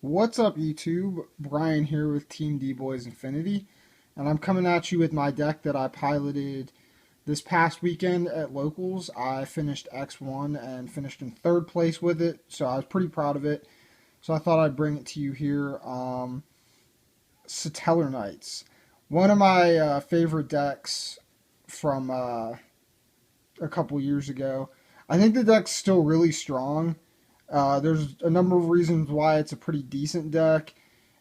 What's up, YouTube? Brian here with Team D-Boyz Infinity, and I'm coming at you with my deck that I piloted this past weekend at Locals. I finished X1 and finished in third place with it, so I was pretty proud of it. So I thought I'd bring it to you here. Satellarknights. One of my favorite decks from a couple years ago. I think the deck's still really strong. There's a number of reasons why it's a pretty decent deck.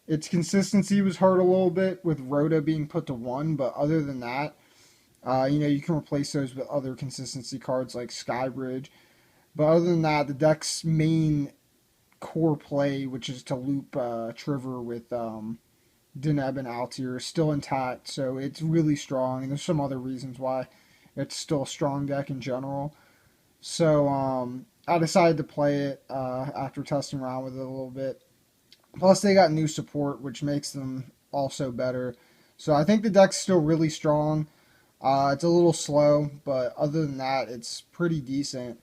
Its consistency was hurt a little bit with Rhoda being put to 1, but other than that, you can replace those with other consistency cards like Skybridge. But other than that, the deck's main core play, which is to loop Trigger with Deneb and Altair, is still intact, so it's really strong. And there's some other reasons why it's still a strong deck in general. So I decided to play it after testing around with it a little bit. Plus, they got new support, which makes them also better. So I think the deck's still really strong. It's a little slow, but other than that, it's pretty decent.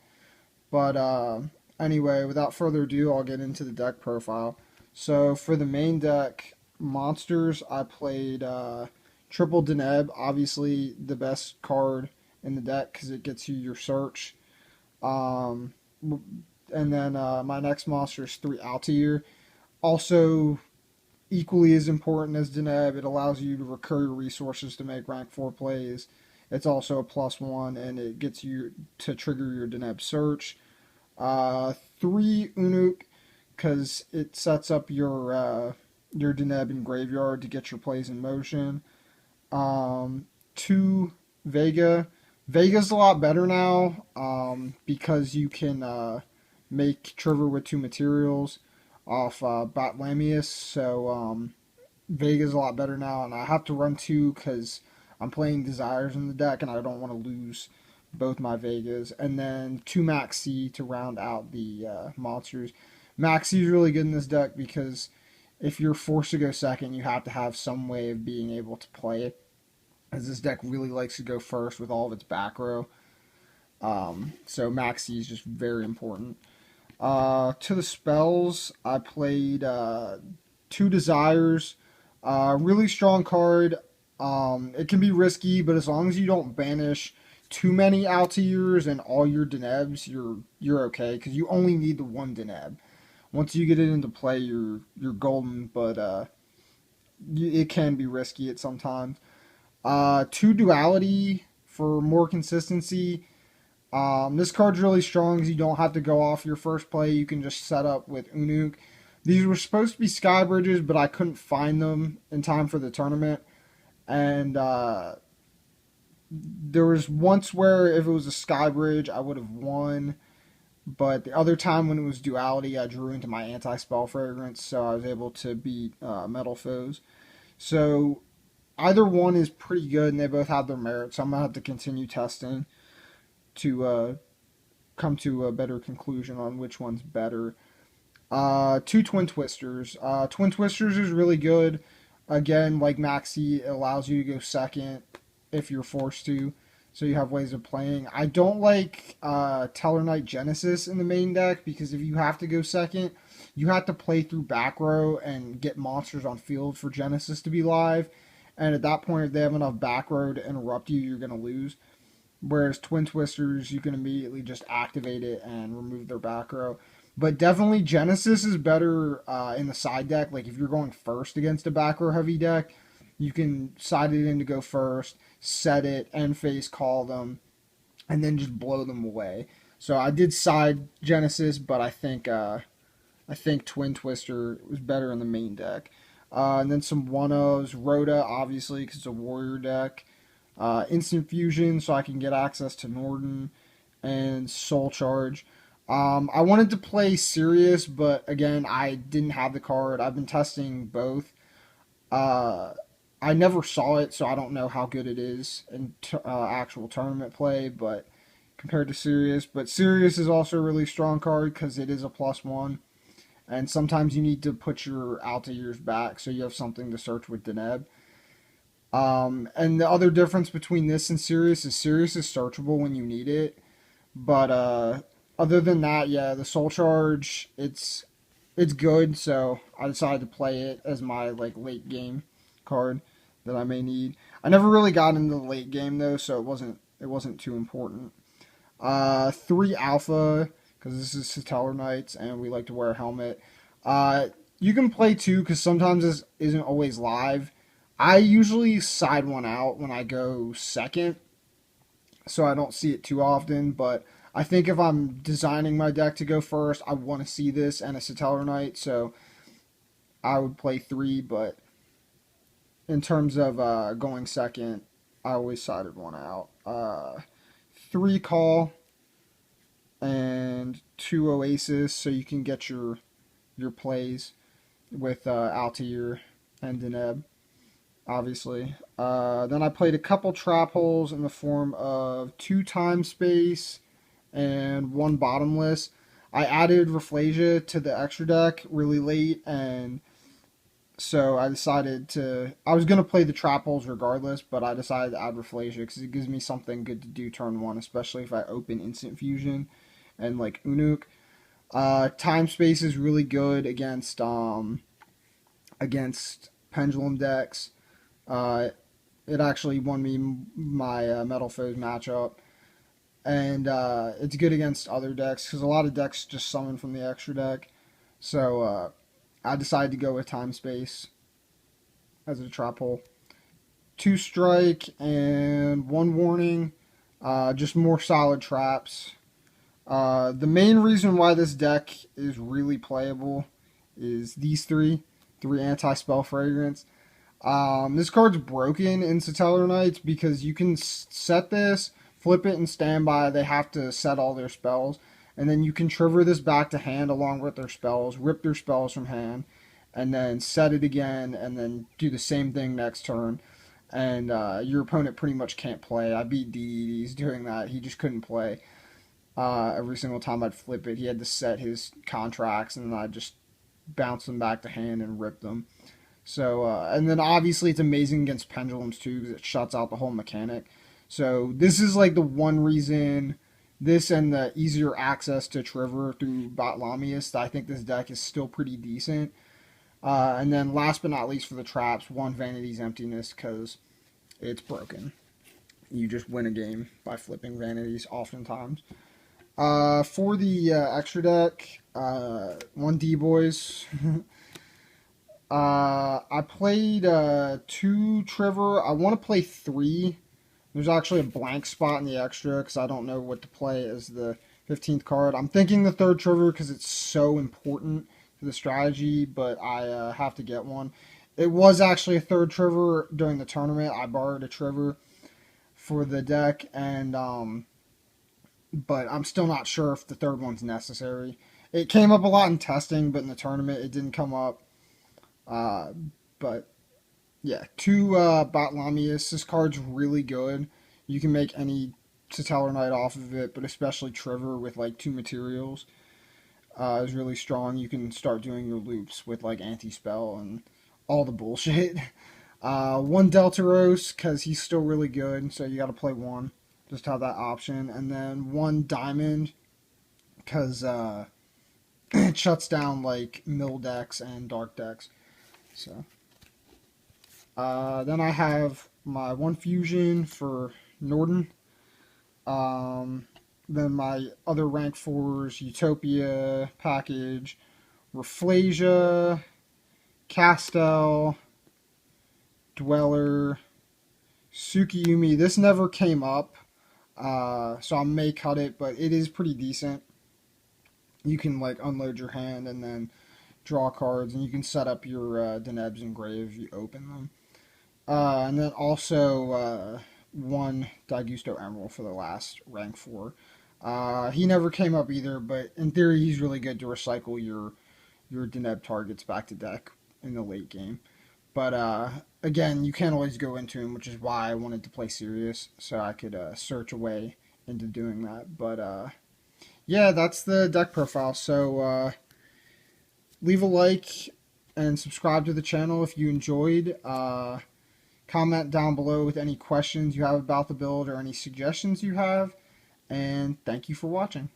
But anyway, without further ado, I'll get into the deck profile. So for the main deck, monsters, I played Triple Deneb, obviously the best card in the deck because it gets you your search. Um, and then my next monster is 3 Altair. Also, equally as important as Deneb, it allows you to recur your resources to make rank 4 plays. It's also a +1, and it gets you to trigger your Deneb search. 3 Unuk, because it sets up your Deneb in graveyard to get your plays in motion. 2 Vega. Vega's a lot better now because you can make Trigger with 2 materials off Batlamius. So Vega's a lot better now, and I have to run 2 because I'm playing Desires in the deck, and I don't want to lose both my Vegas. And then 2 Maxi to round out the monsters. Maxi is really good in this deck because if you're forced to go second, you have to have some way of being able to play it, as this deck really likes to go first with all of its back row. So Maxi is just very important. To the spells, I played 2 Desires. Really strong card. It can be risky, but as long as you don't banish too many Altairs and all your Denebs, you're okay because you only need the 1 Deneb. Once you get it into play, you're golden, but it can be risky at sometimes. 2 Duality for more consistency. This card's really strong because you don't have to go off your first play. You can just set up with Unuk. These were supposed to be Sky Bridges, but I couldn't find them in time for the tournament. And there was once where if it was a Sky Bridge, I would have won. But the other time when it was Duality, I drew into my anti-spell fragrance, so I was able to beat Metal Foes. So either one is pretty good, and they both have their merits. So I'm going to have to continue testing to come to a better conclusion on which one's better. 2 Twin Twisters. Twin Twisters is really good. Again, like Maxi, it allows you to go second if you're forced to. So you have ways of playing. I don't like Tellarknight Genesis in the main deck because if you have to go second, you have to play through back row and get monsters on field for Genesis to be live. And at that point, if they have enough back row to interrupt you, you're going to lose. Whereas Twin Twisters, you can immediately just activate it and remove their back row. But definitely Genesis is better in the side deck. Like if you're going first against a back row heavy deck, you can side it in to go first, set it, end phase call them, and then just blow them away. So I did side Genesis, but I think Twin Twister was better in the main deck. And then some 1-0s. Rhoda, obviously, because it's a warrior deck. Instant Fusion, so I can get access to Norden. And Soul Charge. I wanted to play Sirius, but again, I didn't have the card. I've been testing both. I never saw it, so I don't know how good it is in actual tournament play, but compared to Sirius. But Sirius is also a really strong card because it is a +1. And sometimes you need to put your Altairs back so you have something to search with Deneb. And the other difference between this and Sirius is searchable when you need it. But other than that, yeah, the Soul Charge, it's it's good, so I decided to play it as my like late game card that I may need. I never really got into the late game though, so it wasn't too important. 3 alpha because this is Satellarknights and we like to wear a helmet. Uh, you can play 2 because sometimes this isn't always live. I usually side one out when I go second, so I don't see it too often. But I think if I'm designing my deck to go first, I want to see this and a Satellarknight, so I would play 3. But in terms of going second, I always sided one out. 3 call and 2 oasis, so you can get your plays with Altair and Deneb, obviously. Then I played a couple trap holes in the form of 2 time space and 1 bottomless. I added Rafflesia to the extra deck really late, and so I decided to. I was going to play the trap holes regardless, but I decided to add Rafflesia because it gives me something good to do turn 1, especially if I open Instant Fusion and like Unuk. Time space is really good against pendulum decks. Uh, it actually won me my Metal Foes matchup, and it's good against other decks because a lot of decks just summon from the extra deck. So I decided to go with time space as a trap hole. 2 strike and 1 warning. Just more solid traps. The main reason why this deck is really playable is these three anti-spell fragrance. This card's broken in Satellarknights because you can set this, flip it, and standby. They have to set all their spells, and then you can trigger this back to hand along with their spells, rip their spells from hand, and then set it again, and then do the same thing next turn. And your opponent pretty much can't play. I beat DDDs doing that. He just couldn't play. Every single time I'd flip it, he had to set his contracts, and then I'd just bounce them back to hand and rip them. So, and then obviously it's amazing against pendulums too because it shuts out the whole mechanic. So this is like the one reason, this and the easier access to Trevor through Batlamius, I think this deck is still pretty decent. And then last but not least for the traps, 1 Vanity's Emptiness because it's broken. You just win a game by flipping Vanities oftentimes. For the extra deck, 1 D-Boyz. I played 2 Trevor. I want to play 3. There's actually a blank spot in the extra because I don't know what to play as the 15th card. I'm thinking the 3rd Trevor because it's so important to the strategy, but I have to get one. It was actually a 3rd Trevor during the tournament. I borrowed a Trevor for the deck, and but I'm still not sure if the 3rd one's necessary. It came up a lot in testing, but in the tournament it didn't come up. But yeah, 2 Batlamius. This card's really good. You can make any Satellarknight off of it, but especially Trevor with like 2 materials is really strong. You can start doing your loops with like anti-spell and all the bullshit. 1 Deltaros because he's still really good, so you got to play 1. Just have that option, and then 1 Diamond because it shuts down like mill decks and dark decks. So then I have my 1 Fusion for Norden. Then my other rank 4s, Utopia package, Rafflesia, Castel, Dweller, Tsukiyumi. This never came up, so I may cut it, but it is pretty decent. You can like unload your hand and then draw cards, and you can set up your Denebs and Grave if you open them. And then also 1 Daigusto Emerald for the last rank 4. He never came up either, but in theory he's really good to recycle your Deneb targets back to deck in the late game. But again, you can't always go into him, which is why I wanted to play Sirius, so I could search a way into doing that. But yeah, that's the deck profile. So leave a like and subscribe to the channel if you enjoyed. Comment down below with any questions you have about the build or any suggestions you have. And thank you for watching.